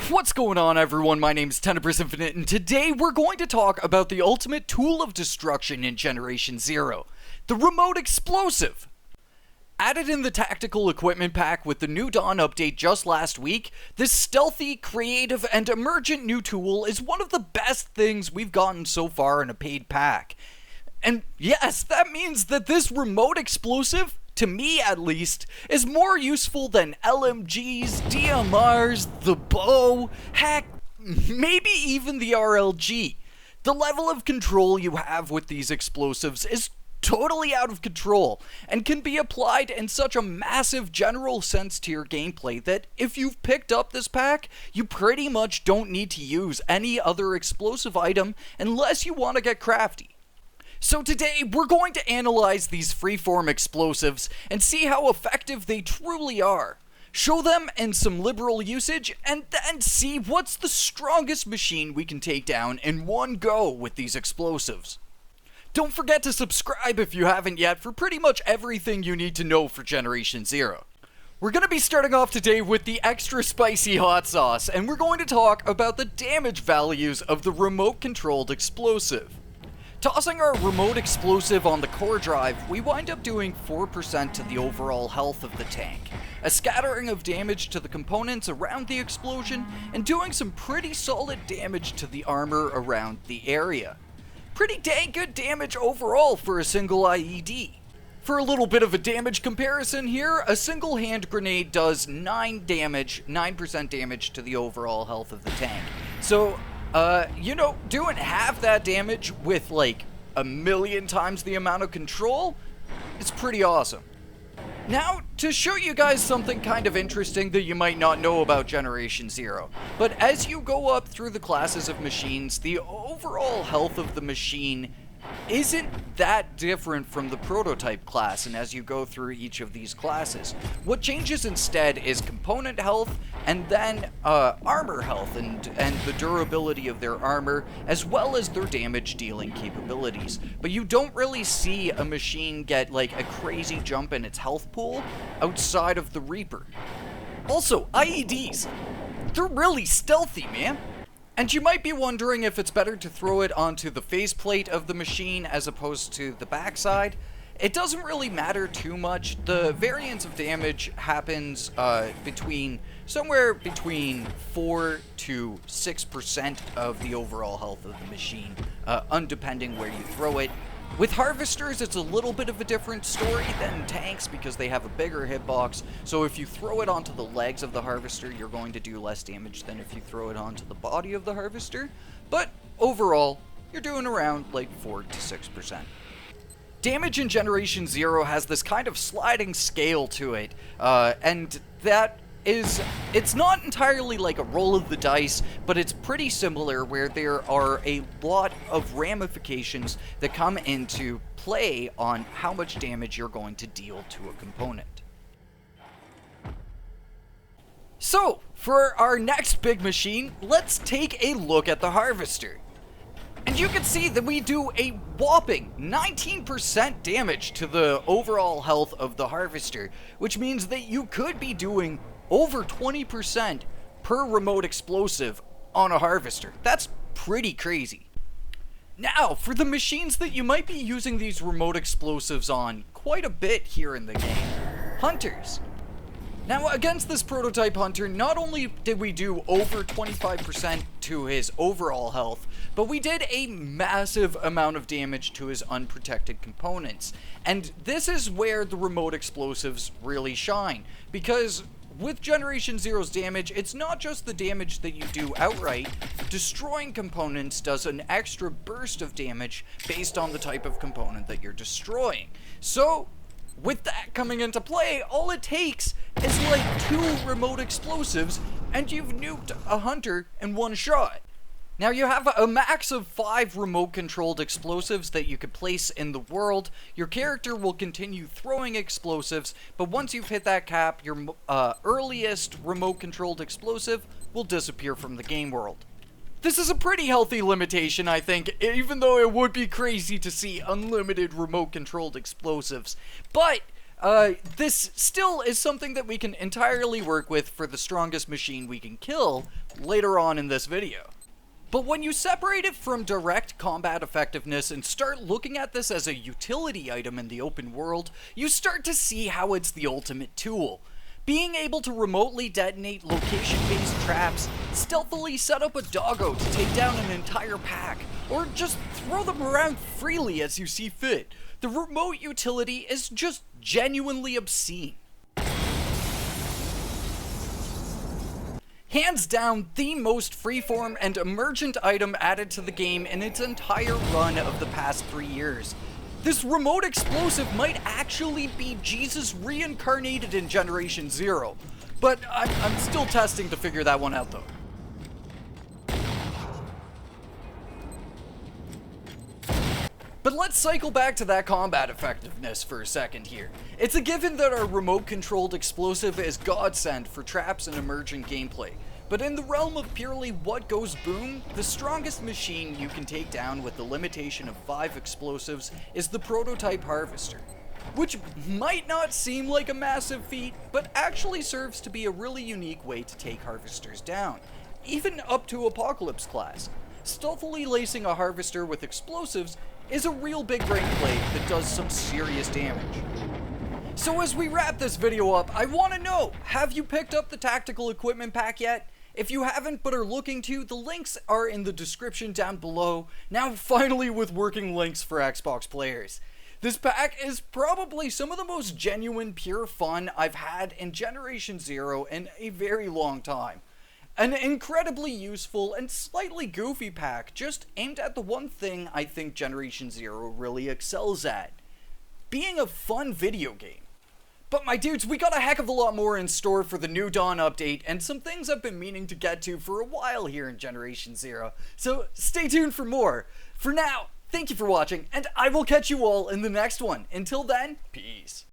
What's going on, everyone? My name is Tenebris Infinite, and today we're going to talk about the ultimate tool of destruction in Generation Zero, the remote explosive. Added in the tactical equipment pack with the New Dawn update just last week, this stealthy, creative, and emergent new tool is one of the best things we've gotten so far in a paid pack. And yes, that means that this remote explosive, to me at least, is more useful than LMGs, DMRs, the bow, heck, maybe even the RLG. The level of control you have with these explosives is totally out of control, and can be applied in such a massive general sense to your gameplay that if you've picked up this pack, you pretty much don't need to use any other explosive item unless you want to get crafty. So today, we're going to analyze these freeform explosives and see how effective they truly are, show them in some liberal usage, and then see what's the strongest machine we can take down in one go with these explosives. Don't forget to subscribe if you haven't yet for pretty much everything you need to know for Generation Zero. We're going to be starting off today with the extra spicy hot sauce, and we're going to talk about the damage values of the remote-controlled explosive. Tossing our remote explosive on the core drive, we wind up doing 4% to the overall health of the tank, a scattering of damage to the components around the explosion, and doing some pretty solid damage to the armor around the area. Pretty dang good damage overall for a single IED. For a little bit of a damage comparison here, a single hand grenade does 9% damage to the overall health of the tank. So, doing half that damage with like 1,000,000 times the amount of control is pretty awesome. Now, to show you guys something kind of interesting that you might not know about Generation Zero, but as you go up through the classes of machines, the overall health of the machine isn't that different from the prototype class, and as you go through each of these classes. What changes instead is component health, and then armor health, and the durability of their armor, as well as their damage dealing capabilities. But you don't really see a machine get like a crazy jump in its health pool outside of the Reaper. Also, IEDs, they're really stealthy, man. And you might be wondering if it's better to throw it onto the faceplate of the machine as opposed to the backside. It doesn't really matter too much. The variance of damage happens somewhere between 4 to 6% of the overall health of the machine, undepending where you throw it. With harvesters, it's a little bit of a different story than tanks because they have a bigger hitbox, so if you throw it onto the legs of the harvester, you're going to do less damage than if you throw it onto the body of the harvester, but overall, you're doing around like 4 to 6%. Damage in Generation Zero has this kind of sliding scale to it, and it's not entirely like a roll of the dice, but it's pretty similar where there are a lot of ramifications that come into play on how much damage you're going to deal to a component. So, for our next big machine, let's take a look at the Harvester. And you can see that we do a whopping 19% damage to the overall health of the Harvester, which means that you could be doing over 20% per remote explosive on a harvester. That's pretty crazy. Now, for the machines that you might be using these remote explosives on quite a bit here in the game, hunters. Now, against this prototype hunter, not only did we do over 25% to his overall health, but we did a massive amount of damage to his unprotected components. And this is where the remote explosives really shine, because with Generation Zero's damage, it's not just the damage that you do outright. Destroying components does an extra burst of damage based on the type of component that you're destroying. So, with that coming into play, all it takes is like 2 remote explosives, and you've nuked a hunter in one shot. Now, you have a max of 5 remote-controlled explosives that you can place in the world. Your character will continue throwing explosives, but once you've hit that cap, your earliest remote-controlled explosive will disappear from the game world. This is a pretty healthy limitation, I think, even though it would be crazy to see unlimited remote-controlled explosives. But This still is something that we can entirely work with for the strongest machine we can kill later on in this video. But when you separate it from direct combat effectiveness and start looking at this as a utility item in the open world, you start to see how it's the ultimate tool. Being able to remotely detonate location-based traps, stealthily set up a doggo to take down an entire pack, or just throw them around freely as you see fit. The remote utility is just genuinely obscene. Hands down, the most freeform and emergent item added to the game in its entire run of the past 3 years. This remote explosive might actually be Jesus reincarnated in Generation Zero, but I'm still testing to figure that one out though. But let's cycle back to that combat effectiveness for a second here. It's a given that our remote-controlled explosive is godsend for traps and emergent gameplay. But in the realm of purely what goes boom, the strongest machine you can take down with the limitation of 5 explosives is the prototype harvester. Which might not seem like a massive feat, but actually serves to be a really unique way to take harvesters down, even up to Apocalypse class. Stealthily lacing a harvester with explosives is a real big brain play that does some serious damage. So as we wrap this video up, I want to know, have you picked up the tactical equipment pack yet? If you haven't but are looking to, the links are in the description down below, now finally with working links for Xbox players. This pack is probably some of the most genuine, pure fun I've had in Generation Zero in a very long time. An incredibly useful and slightly goofy pack, just aimed at the one thing I think Generation Zero really excels at: being a fun video game. But my dudes, we got a heck of a lot more in store for the New Dawn update, and some things I've been meaning to get to for a while here in Generation Zero, so stay tuned for more. For now, thank you for watching, and I will catch you all in the next one. Until then, peace.